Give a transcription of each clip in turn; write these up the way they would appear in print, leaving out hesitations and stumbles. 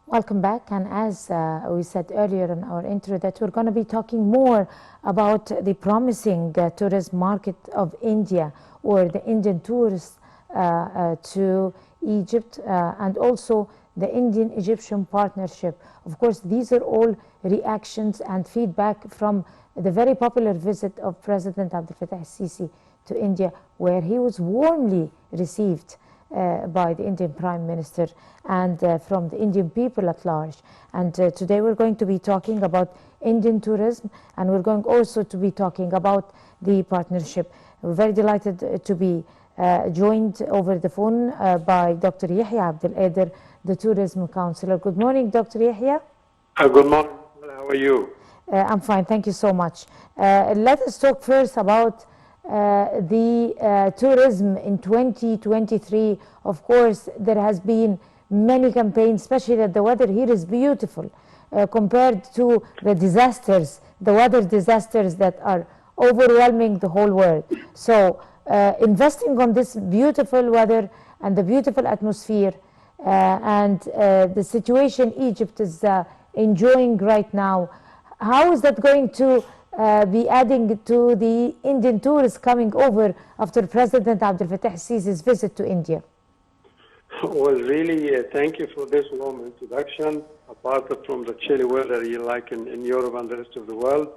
Welcome back. And as we said earlier in our intro, that we're going to be talking more about the promising tourism market of India, or the Indian tourists to Egypt, and also the Indian-Egyptian partnership. Of course, these are all reactions and feedback from the very popular visit of President Abdul Fattah al-Sisi to India, where he was warmly received by the Indian Prime Minister and from the Indian people at large. And today we're going to be talking about Indian tourism, and we're going also to be talking about the partnership. We're very delighted to be joined over the phone by Dr. Yehya Abdul, Qader, the Tourism Councillor. Good morning, Dr. Yehya. Good morning. How are you? I'm fine, thank you so much. Let us talk first about the tourism in 2023. Of course, there has been many campaigns, especially that the weather here is beautiful compared to the disasters, the weather disasters that are overwhelming the whole world. So investing on this beautiful weather and the beautiful atmosphere and the situation Egypt is enjoying right now, how is that going to be adding to the Indian tourists coming over after President Abdul Fattah al-Sisi's visit to India? Well, really, thank you for this warm introduction. Apart from the chilly weather you like in Europe and the rest of the world,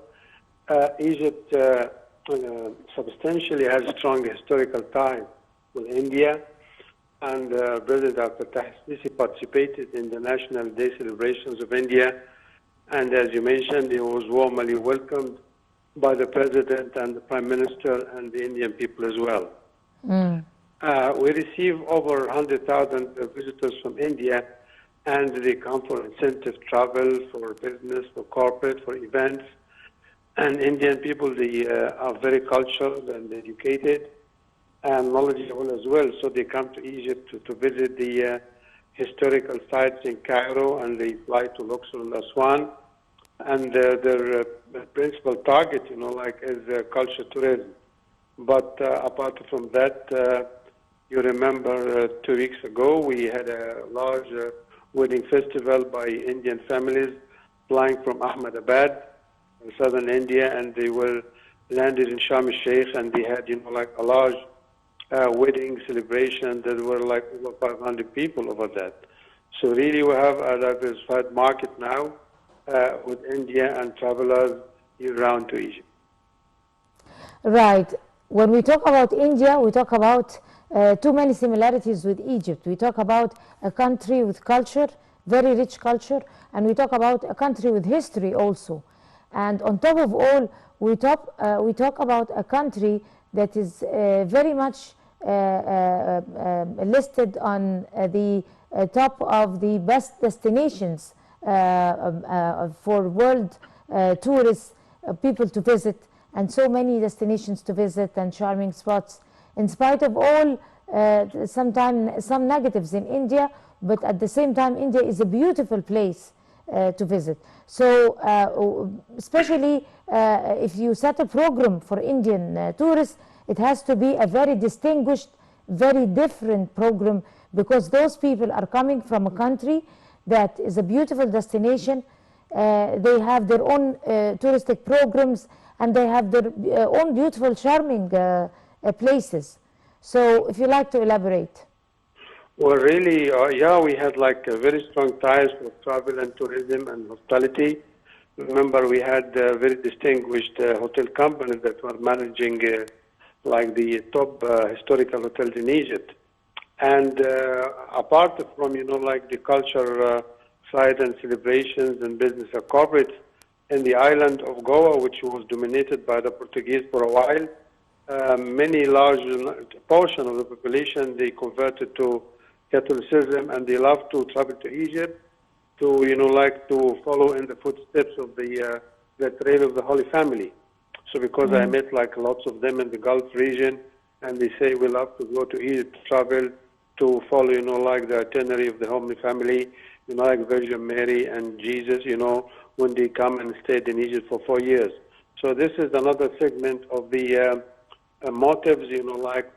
Egypt substantially has strong historical ties with India, and President Abdul Fattah al-Sisi participated in the National Day celebrations of India, and as you mentioned, he was warmly welcomed by the President and the Prime Minister and the Indian people as well. We receive over 100,000 visitors from India, and they come for incentive travel, for business, for corporate, for events. And Indian people, they are very cultured and educated and knowledgeable as well. So they come to Egypt to visit the historical sites in Cairo, and they fly to Luxor and Aswan. And their principal target, is culture tourism. But apart from that, you remember 2 weeks ago, we had a large wedding festival by Indian families flying from Ahmedabad, in southern India, and they were landed in Sharm el-Sheikh, and they had, a large wedding celebration. There were over 500 people over that. So really, we have a diversified market now with India and travelers year-round to Egypt. Right. When we talk about India, we talk about too many similarities with Egypt. We talk about a country with culture, very rich culture, and we talk about a country with history also. And on top of all, we talk about a country that is very much listed on the top of the best destinations for world tourists, people to visit, and so many destinations to visit and charming spots. In spite of all sometimes some negatives in India, but at the same time India is a beautiful place to visit. So especially if you set a program for Indian tourists, it has to be a very distinguished, very different program, because those people are coming from a country that is a beautiful destination. They have their own touristic programs, and they have their own beautiful, charming places. So if you like to elaborate. Well, really, we had very strong ties with travel and tourism and hospitality. Remember, we had very distinguished hotel companies that were managing the top historical hotels in Egypt. And apart from, the culture side and celebrations and business and corporate, in the island of Goa, which was dominated by the Portuguese for a while, many large portion of the population, they converted to Catholicism, and they love to travel to Egypt to, to follow in the footsteps of the trail of the Holy Family. So because I met lots of them in the Gulf region, and they say we love to go to Egypt to travel, to follow, the itinerary of the Holy Family, like Virgin Mary and Jesus, when they come and stayed in Egypt for 4 years. So this is another segment of the motives,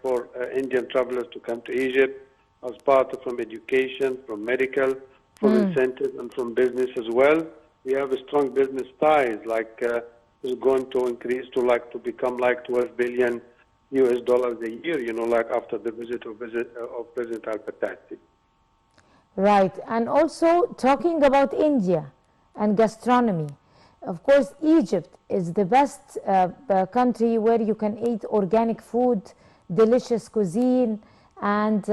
for Indian travelers to come to Egypt, as part from education, from medical, from incentives and from business as well. We have a strong business ties, like is going to increase to become like 12 billion US dollars a year, like after the visit of President Al-Fattah. Right, and also talking about India and gastronomy. Of course, Egypt is the best country where you can eat organic food, delicious cuisine, and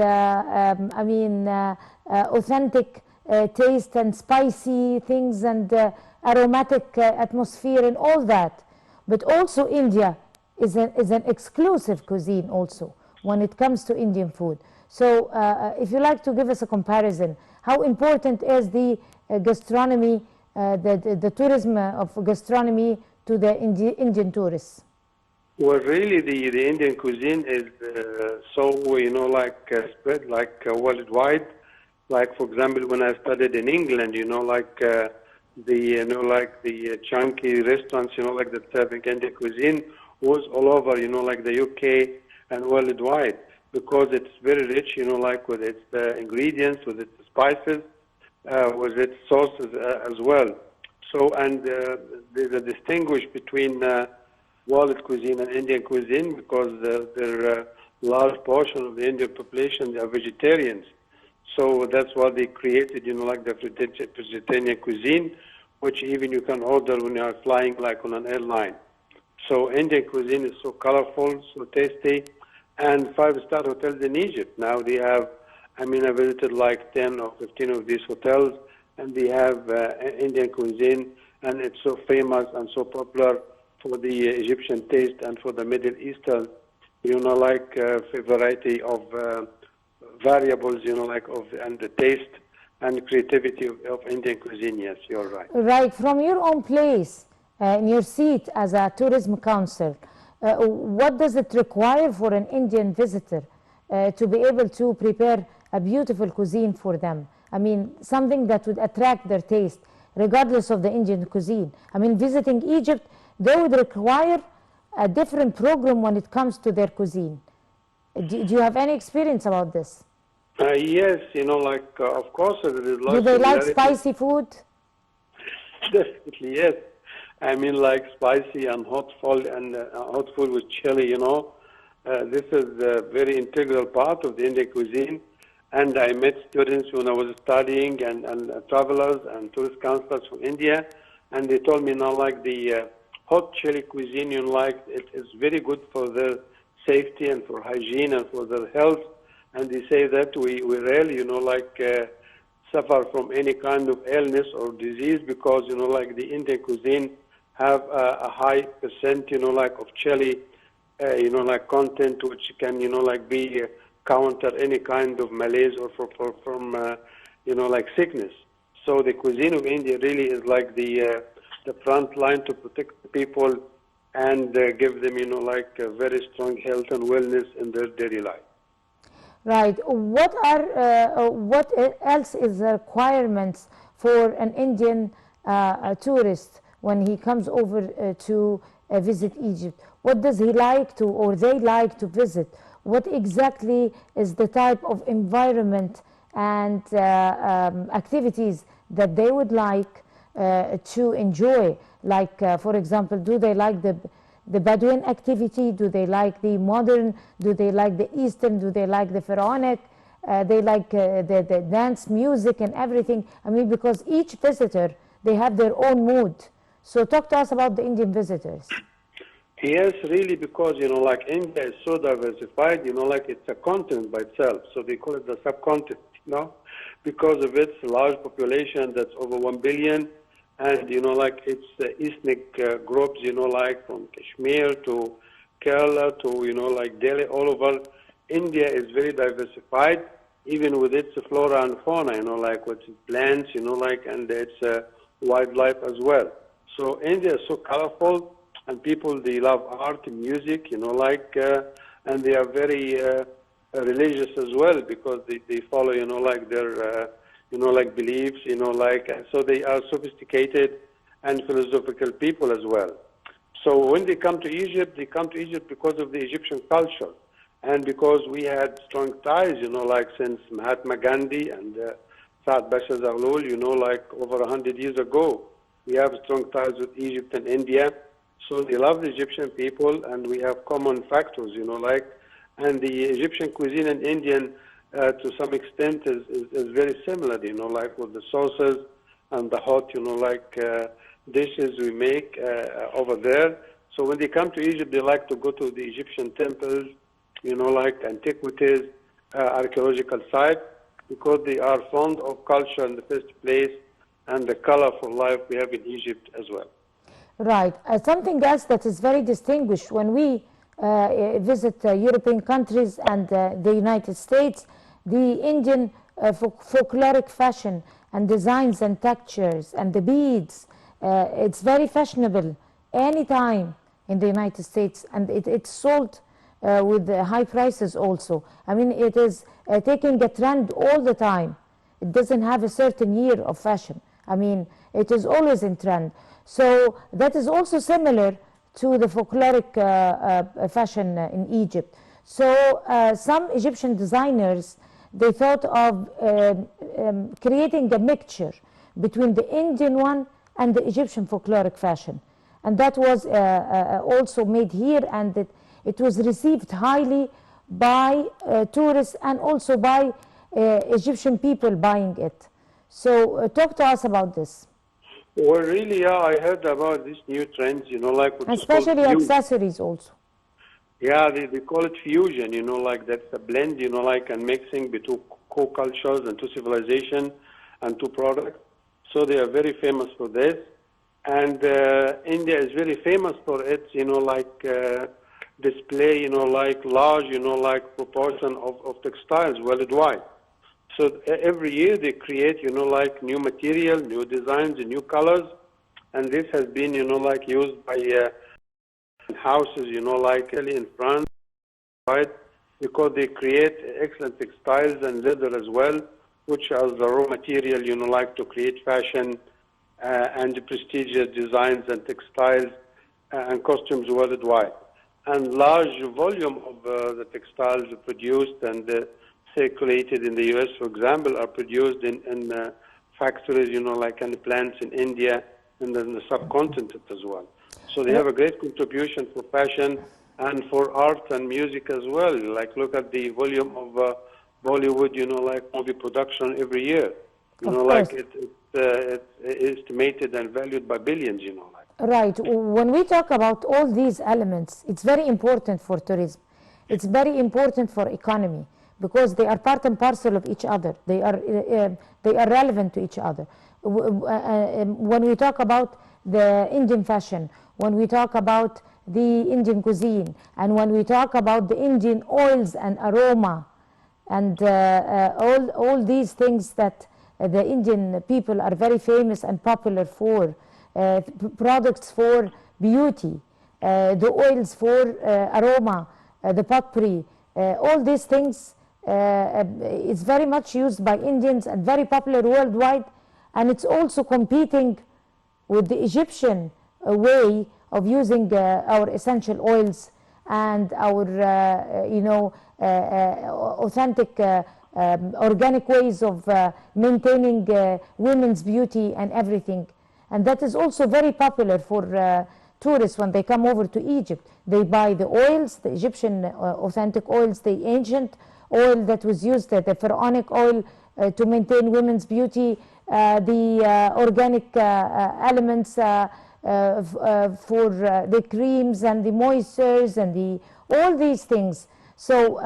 authentic taste and spicy things and aromatic atmosphere and all that. But also India is an exclusive cuisine also when it comes to Indian food. So if you like to give us a comparison, how important is the gastronomy, the tourism of gastronomy to the Indian tourists? Well, really, the Indian cuisine is spread worldwide. Like, for example, when I studied in England, the chunky restaurants, that serving Indian cuisine was all over, the UK and worldwide, because it's very rich, with its ingredients, with its spices, with its sauces as well. So, and there's a distinguish between world cuisine and Indian cuisine, because there large portion of the Indian population are vegetarians. So that's why they created, the vegetarian cuisine, which even you can order when you are flying like on an airline. So Indian cuisine is so colorful, so tasty, and five-star hotels in Egypt. Now they have, I visited like 10 or 15 of these hotels, and they have Indian cuisine, and it's so famous and so popular for the Egyptian taste and for the Middle Eastern, variety of variables, and the taste and creativity of Indian cuisine. Yes, you're right. Right. From your own place, in your seat as a tourism council, what does it require for an Indian visitor to be able to prepare a beautiful cuisine for them? Something that would attract their taste, regardless of the Indian cuisine. Visiting Egypt, they would require a different program when it comes to their cuisine. Do you have any experience about this? Yes, of course, there is lots of. Do they like spicy food? Definitely, yes. Like spicy and hot food with chili, this is a very integral part of the Indian cuisine. And I met students when I was studying and travelers and tourist counselors from India, and they told me the hot chili cuisine, it is very good for their safety and for hygiene and for their health. And they say that we rarely, suffer from any kind of illness or disease, because, the Indian cuisine have a high percent, of chili, content, which can, be counter any kind of malaise or from sickness. So the cuisine of India really is like the front line to protect the people and give them, a very strong health and wellness in their daily life. Right. What else is the requirements for an Indian tourist when he comes over to visit Egypt? What does he like to, or they like to visit? What exactly is the type of environment and activities that they would like to enjoy? Like, for example, do they like the Bedouin activity? Do they like the modern? Do they like the Eastern? Do they like the pharaonic? They like the dance music and everything. Because each visitor, they have their own mood. So talk to us about the Indian visitors. Yes, really, because, India is so diversified, it's a continent by itself. So they call it the subcontinent, because of its large population that's over 1 billion. And, its ethnic groups, from Kashmir to Kerala to, Delhi, all over. India is very diversified, even with its flora and fauna, with its plants, and its wildlife as well. So India is so colorful, and people, they love art and music, and they are very religious as well, because they follow, their beliefs, so they are sophisticated and philosophical people as well. So when they come to Egypt because of the Egyptian culture, and because we had strong ties, since Mahatma Gandhi and Saad Basha Zaghloul, like over 100 years ago. We have strong ties with Egypt and India. So they love the Egyptian people, and we have common factors, and the Egyptian cuisine and Indian, to some extent, is very similar, like with the sauces and the hot, dishes we make over there. So when they come to Egypt, they like to go to the Egyptian temples, like antiquities, archaeological sites, because they are fond of culture in the first place and the colorful life we have in Egypt as well. Right. Something else that is very distinguished when we visit European countries and the United States, the Indian folkloric fashion and designs and textures and the beads, it's very fashionable anytime in the United States, and it's sold with high prices also. I mean, it is taking a trend all the time. It doesn't have a certain year of fashion. I mean, it is always in trend. So that is also similar to the folkloric fashion in Egypt. So some Egyptian designers, they thought of creating a mixture between the Indian one and the Egyptian folkloric fashion. And that was also made here, and it was received highly by tourists and also by Egyptian people buying it. So talk to us about this. Well, really, yeah, I heard about these new trends, like which especially accessories also. Yeah, they call it fusion, like that's a blend, like and mixing between co-cultures and two civilizations and two products. So they are very famous for this. And India is very famous for its, display, like large, like proportion of textiles worldwide. So every year they create, like new material, new designs, and new colors, and this has been, like used by houses, like in France, right? Because they create excellent textiles and leather as well, which are the raw material, like to create fashion and prestigious designs and textiles and costumes worldwide. And large volume of the textiles produced and circulated in the U.S., for example, are produced in factories, like in plants in India and in the subcontinent as well. So they have a great contribution for fashion and for art and music as well. Like look at the volume of Bollywood, like movie production every year. Like it's estimated and valued by billions, like. Right. When we talk about all these elements, it's very important for tourism. It's very important for economy, because they are part and parcel of each other. They are relevant to each other. When we talk about the Indian fashion, when we talk about the Indian cuisine, and when we talk about the Indian oils and aroma, and all these things that the Indian people are very famous and popular for, products for beauty, the oils for aroma, the potpourri, all these things is very much used by Indians and very popular worldwide, and it's also competing with the Egyptian way of using our essential oils and our authentic organic ways of maintaining women's beauty and everything. And that is also very popular for tourists when they come over to Egypt. They buy the oils, the Egyptian authentic oils, the ancient oil that was used, the pharaonic oil to maintain women's beauty, the organic elements for the creams and the moistures and all these things. So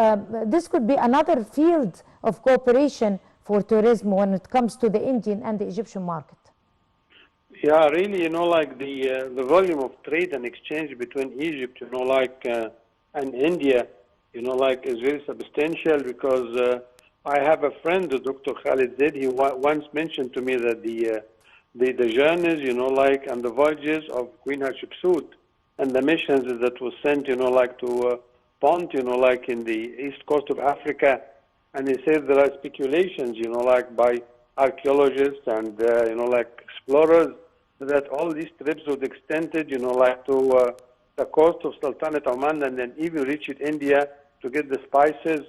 this could be another field of cooperation for tourism when it comes to the Indian and the Egyptian market. Yeah, really, like the volume of trade and exchange between Egypt, and India, like is very substantial, because I have a friend, Dr. Khalid Zaid. He once mentioned to me that the journeys, like, and the voyages of Queen Hatshepsut and the missions that was sent, like to Pont, like in the east coast of Africa, and he said there are speculations, like by archaeologists and like explorers, that all these trips would extended, like to the coast of Sultanate Oman, and then even reach India to get the spices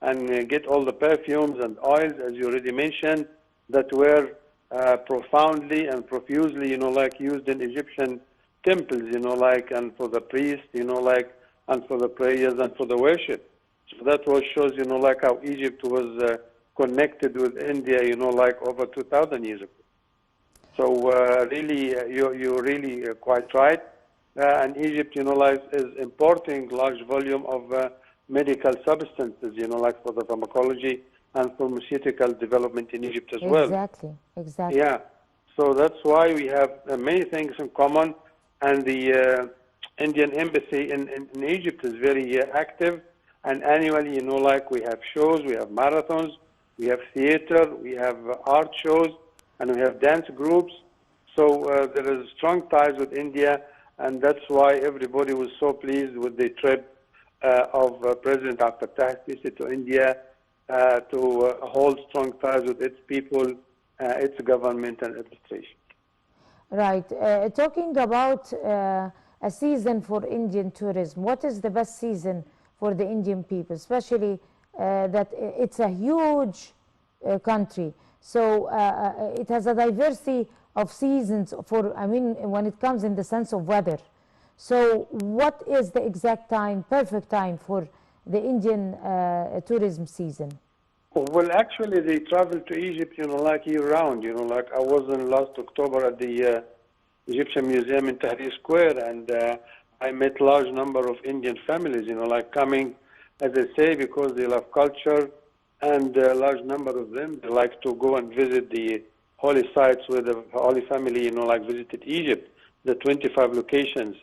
and get all the perfumes and oils, as you already mentioned, that were profoundly and profusely, like used in Egyptian temples, and for the priests, and for the prayers and for the worship. So that was shows, like how Egypt was connected with India, like over 2,000 years ago. So really, you're really quite right. And Egypt, like is importing large volume of medical substances, like for the pharmacology and pharmaceutical development in Egypt as well. Exactly, exactly. Yeah. So that's why we have many things in common, and the Indian embassy in Egypt is very active. And annually, like we have shows, we have marathons, we have theater, we have art shows, and we have dance groups. So there is strong ties with India, and that's why everybody was so pleased with the trip of President Abdul to India to hold strong ties with its people, its government and administration. Right. Talking about a season for Indian tourism, what is the best season for the Indian people, especially that it's a huge country. So it has a diversity of seasons for, I mean, when it comes in the sense of weather. So what is the exact time, perfect time for the Indian tourism season? Well, actually, they travel to Egypt, like year-round. Like I was in last October at the Egyptian Museum in Tahrir Square, and I met large number of Indian families, like coming, as I say, because they love culture, and a large number of them, they like to go and visit the holy sites where the Holy Family, like visited Egypt, the 25 locations.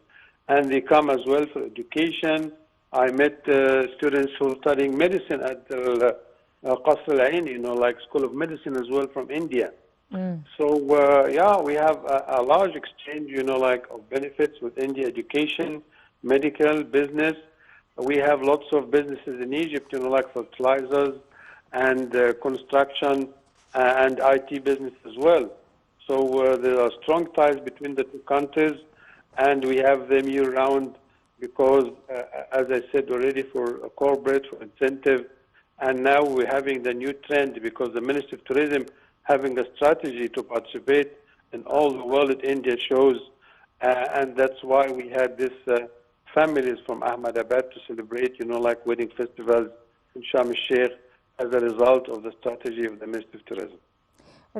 And they come as well for education. I met students who are studying medicine at the Qasr al-Ain, like School of Medicine as well from India. So, yeah, we have a large exchange, like of benefits with India, education, medical, business. We have lots of businesses in Egypt, like fertilizers and construction and IT business as well. So there are strong ties between the two countries, and we have them year-round because, as I said already, for corporate, for incentive, and now we're having the new trend because the Ministry of Tourism having a strategy to participate in all the World India shows, and that's why we had this families from Ahmedabad to celebrate, like wedding festivals in Sharm el-Sheikh as a result of the strategy of the Ministry of Tourism.